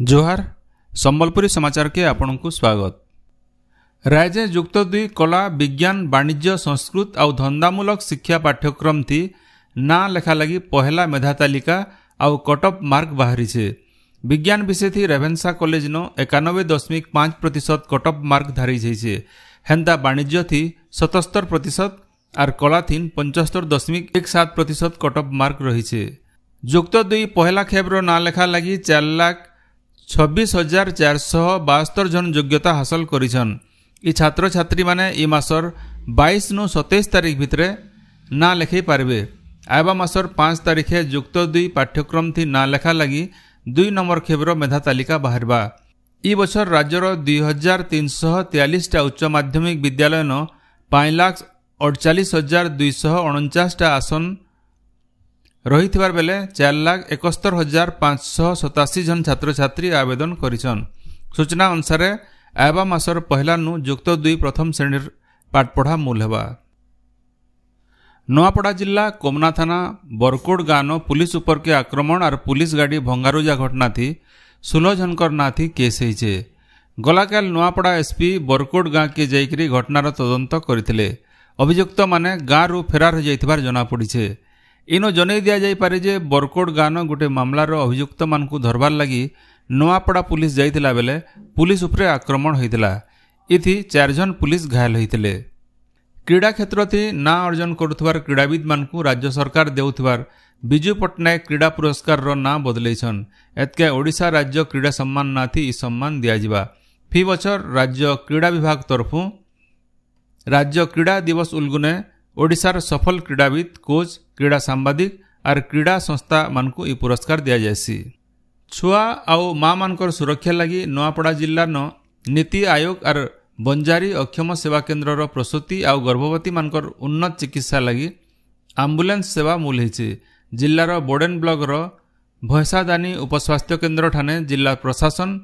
जोहार संबलपुरी समाचार के आपण को स्वागत। राज्य युक्त 2 कला विज्ञान वाणिज्य संस्कृत और धंदामूलक शिक्षा पाठ्यक्रम थी ना लेखा लगी पहला मेधा तालिका और कटअप मार्क बाहरी छे। विज्ञान विषय थी रेवेन्सा कॉलेज नो 91.5% कटअप मार्क धारी छे। हेन्ता वाणिज्य थी 77% और कला थी 75.17% कटअप मार्क रही छे। युक्त 2 पहला खेब्र ना लेखा लगी 4,26,472 जन योग्यता हासिल करिछन। ई छात्र छात्री माने ई मासर 22 नु 27 तारीख भितरे ना लेखै पारबे। आबा मासर 5 तारीखे युक्त 2 पाठ्यक्रम थी ना लेखा लगी 2 नंबर खेब्र मेधा तालिका बाहरबा। ई बछर राज्यर 2343 टा उच्च माध्यमिक विद्यालय न 5,48,249 टा आसन रही बेले 4,71,587 जन छात्र छात्री आवेदन करिछन। सूचना अनुसार आबा मासर पहला नु युक्त 2 प्रथम श्रेणी पाठपढ़ा मूल हेबा। नोआपड़ा जिला कोमना थाना बरकोड गाँव पुलिस उपर के आक्रमण और पुलिस गाड़ी भंगारुजा घटना थी 16 जनकर ना थी केस होइछे। गलाकाल नोआपड़ा एसपी बरकोड गाँव के जाइकरी घटनार तदंत करथिले। अभियुक्त माने गाँव रु फेरार हो जाइथिबार जना पड़िछे। इनो जनै दिया जाई पारे जे बरकोड गाँव गोटे मामलार अभियुक्त मानकु धरबार लगी नोआपड़ा पुलिस जाइतिला बेले पुलिस उपरे आक्रमण होइतिला। इथि 4 जन पुलिस घायल होइतिले। क्रीड़ा क्षेत्र थी ना अर्जन करुथबार क्रीड़ाविद मानकु राज्य सरकार देउथबार बिजू पट्टनायक क्रीड़ा पुरस्कार रो ना बदलैछन। एतके ओडिशा राज्य क्रीड़ा सम्मान ना थी ई सम्मान दिया जिबा। फी बछर राज्य क्रीड़ा विभाग तरफु राज्य क्रीड़ा दिवस उलगुने ओडिशार सफल क्रीड़ाविद कोच क्रीड़ा सांबादिक और क्रीड़ा संस्था मानकु ई पुरस्कार दिया जायसी। छुआ और माँ मानकर सुरक्षा लगी नोआपड़ा जिला न नीति आयोग और बंजारी अक्षम सेवा केन्द्र प्रसूति और गर्भवती मानकर उन्नत चिकित्सा लगी आम्बुलेंस सेवा मूल होइछे। जिलार बोडेन ब्लॉक रो भैंसादानी उपस्वास्थ्य केन्द्र ठाने जिला प्रशासन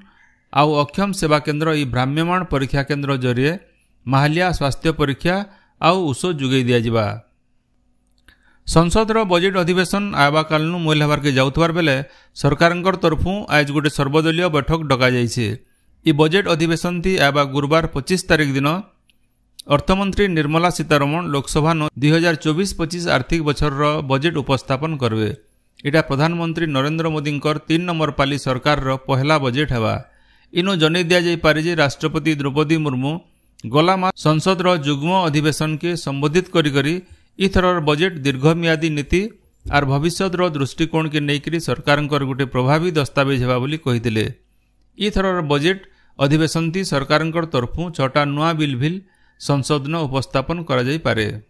और अक्षम सेवा केन्द्र ई भ्राम्यमाण परीक्षा केन्द्र जरिए माहालिया स्वास्थ्य परीक्षा आउ उषो जुगै दिया जिबा। संसद बजेट अधिवेशन आबा कालनु मोल हेबार के जाउथबार बेले सरकारंकर तरफु आज गोटे सर्वदलीय बैठक डका जाइछे। ई बजेट अधिवेशन थी आबा गुरुवार 25 तारीख दिन अर्थमंत्री निर्मला सीतारमण लोकसभा 2024-25 आर्थिक बछर बजेट उपस्थापन करबे। इटा प्रधानमंत्री नरेंद्र मोदी 3 नंबर पाली सरकार पहला बजेट हेबा। इनो जनै दिया जाई पारे जे राष्ट्रपति द्रौपदी मुर्मू गला मास संसद जुग्म अधिवेशन के संबोधित करी इथरर बजेट दीर्घमियादी नीति और भविष्य दृष्टिकोण के नेकरी सरकार गोटे प्रभावी दस्तावेज हेबा बोली कहिथिले। इथरर बजेट अधिवेशन थी सरकार तरफु 6टा नुआ बिल संसद न उपस्थापन करा जाई पारे।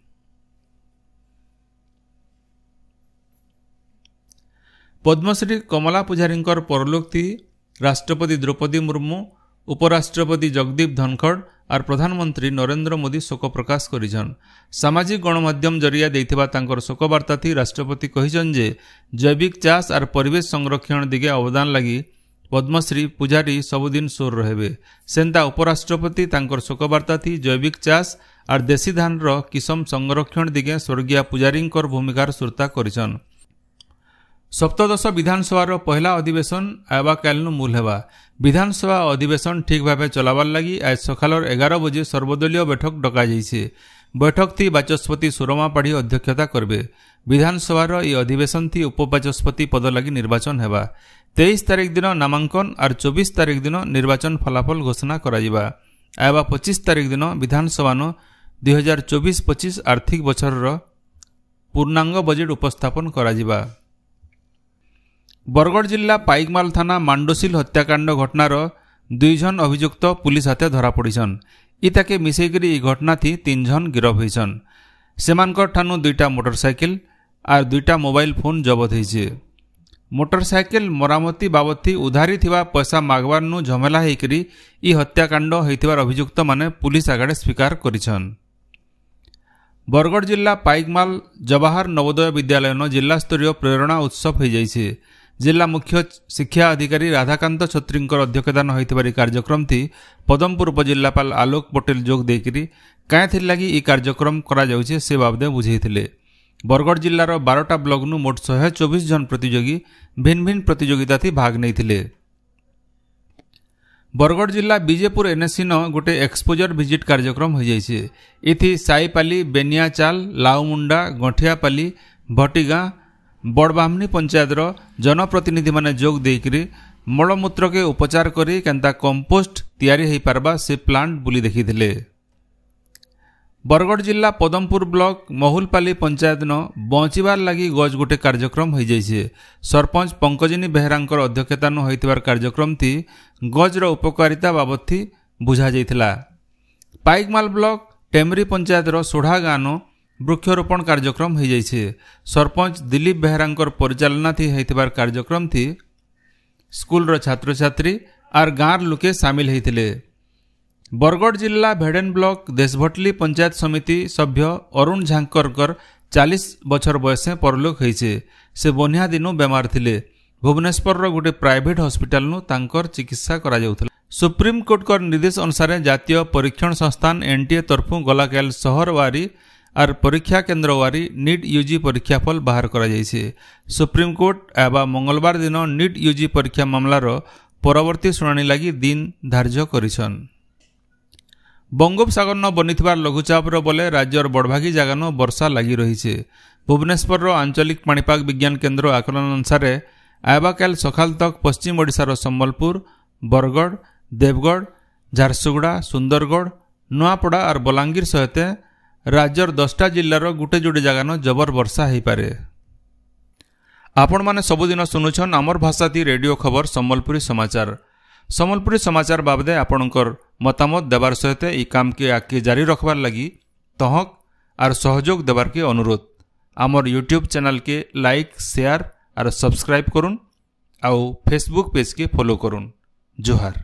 पद्मश्री कमला पुजारींकर परलोक थी राष्ट्रपति द्रौपदी मुर्मू उपराष्ट्रपति जगदीप धनखड़ और प्रधानमंत्री नरेंद्र मोदी शोक प्रकाश करिछन। सामाजिक गणमाध्यम जरिया देथिबा तांकर शोक वार्ता थी राष्ट्रपति कहिछन जे जैविक चाष और परिवेश संरक्षण दिगे अवदान लगी पद्मश्री पुजारी सबुदिन सोर रहेबे। सेंता उपराष्ट्रपति तांकर शोक वार्ता थी जैविक चाष और देशी धान रो किसम संरक्षण दिगे स्वर्गीय पुजारींकर भूमिकार सुरता करिछन। सप्तदश विधानसभा पहला अधिवेशन आबा कालनु मूल हेबा। विधानसभा अधिवेशन ठीक भावे चलावार लगी आज सकाल 11 बजे सर्वदलीय बैठक डका जाइछे। बैठक थी बाचस्पति सुरमा पाढ़ी अध्यक्षता करबे। विधानसभार ई अधिवेशन थी उपबाचस्पति पद लगी निर्वाचन हेबा। 23 तारीख दिन नामांकन और 24 तारीख दिन निर्वाचन फलाफल घोषणा करा जिबा। आबा 25 तारीख दिन विधानसभा 2024-25 आर्थिक बछर पूर्णांग बजेट उपस्थापन करा जिबा। बरगढ़ जिला पाइकमाल थाना मांडोसिल हत्याकांड घटनार 2 जन अभियुक्त पुलिस हाथे धरा पड़िछन। इताके मिसेकरी ई घटना थी 3 जन गिरफ होइछन। सेमानकर ठानु 2टा मोटरसाइकिल और 2टा मोबाइल फोन जबत होइछे। मोटरसाइकिल मरामती बाबद थी उधारी थिबा पैसा मागवार नु झमेला हेकरी ई हत्याकांड होइथिबार अभियुक्त माने पुलिस आगड़े स्वीकार करिछन। बरगढ़ जिला पाइकमाल जवाहर नवोदय विद्यालय न जिला स्तरीय प्रेरणा उत्सव हो जाइछे। जिला मुख्य शिक्षा अधिकारी राधाकांत छत्री अध्यक्षतान होइथिबार कार्यक्रम थी पदमपुर उपजिल्लापाल आलोक पटेल जोग देकरी काएथिर लगी ई कार्यक्रम करा जाउछे से बाबदे बुझेइथिले। बरगढ़ जिलार 12टा ब्लॉक नु मोट 124 जन प्रतियोगी भिन्न भिन्न प्रतियोगिता थी भाग नहीं थिले। बरगढ़ जिला बीजेपुर एनएससी न गोटे एक्सपोजर विजिट कार्यक्रम हो जाइए। इथि साईपाली, बेनियाचाल, लाउमुंडा, गंठियापाली, भटीगाँ, बड़बामनी पंचायतर जनप्रतिनिधि माने जोग देकरी मलमूत्र के उपचार करी केंता कंपोस्ट तैयारी हो पारबा से प्लांट बुली देखिथिले। बरगढ़ जिला पदमपुर ब्लॉक महुलपाली पंचायत न बंचिबार लगी गज गोटे कार्यक्रम हो जाइए। सरपंच पंकजिनी बेहरांकर अध्यक्षता न होइतिबार कार्यक्रम थी गजर उपकारिता बाबद थी बुझा जाइथिला। पाइकमाल ब्लॉक टेमरी पंचायतर सोढ़ा गाँ न वृक्षरोपण कार्यक्रम हो जाइए। सरपंच दिलीप बेहरांकर परिचालना थी होइतिबार कार्यक्रम थी स्कूल छात्र छात्री आर गाँर लोके सामिल होइथिले। बरगढ़ जिला भेडेन ब्लॉक देशभटली पंचायत समिति सभ्य अरुण झांकरकर 40 बछर बयसे परलोक होइछे। से बनिया दिनु बेमार थिले। भुवनेश्वर गोटे प्राइवेट हॉस्पिटल नु तांकर चिकित्सा करा जाउथला। सुप्रीम कोर्ट कर निर्देश अनुसार जातीय परीक्षण संस्थान एनटीए तरफु गलाकाल शहरवारी आर परीक्षा केन्द्रवारी नीट यूजी परीक्षा फल बाहर करा जाइछे। सुप्रीम कोर्ट एबा मंगलवार दिन नीट यूजी परीक्षा मामलार परवर्ती शुणाणी लगी दिन धार्य करिछन। बंगोपसागर न बनिथिबार लघुचापर बोले राज्यर बड़भागी जगह न वर्षा लगी रही। भुवनेश्वर आंचलिक पाणीपाग विज्ञान केन्द्र आकलन अनुसार आयबाकाल सकाल तक पश्चिम ओडिशार सम्बलपुर, बरगढ़, देवगढ़, झारसुगुड़ा, सुंदरगढ़, नुआपड़ा और बलांगीर सहित राज्यर 10टा जिल्लार गुटे जोड़े जगह न जबर वर्षा हो पारे। आपण माने सबुदिन सुनुछन आमर भाषा ती रेडियो खबर सम्बलपुरी समाचार। सम्बलपुरी समाचार बाबदे आपणकर मतामत देवार सहित ई काम के आगे जारी रखबार लगी तहक आर सहयोग देवार के अनुरोध। आमर यूट्यूब चैनल के लाइक, शेयर और सब्सक्राइब करुन आउ फेसबुक पेज के फॉलो करुन। जोहार।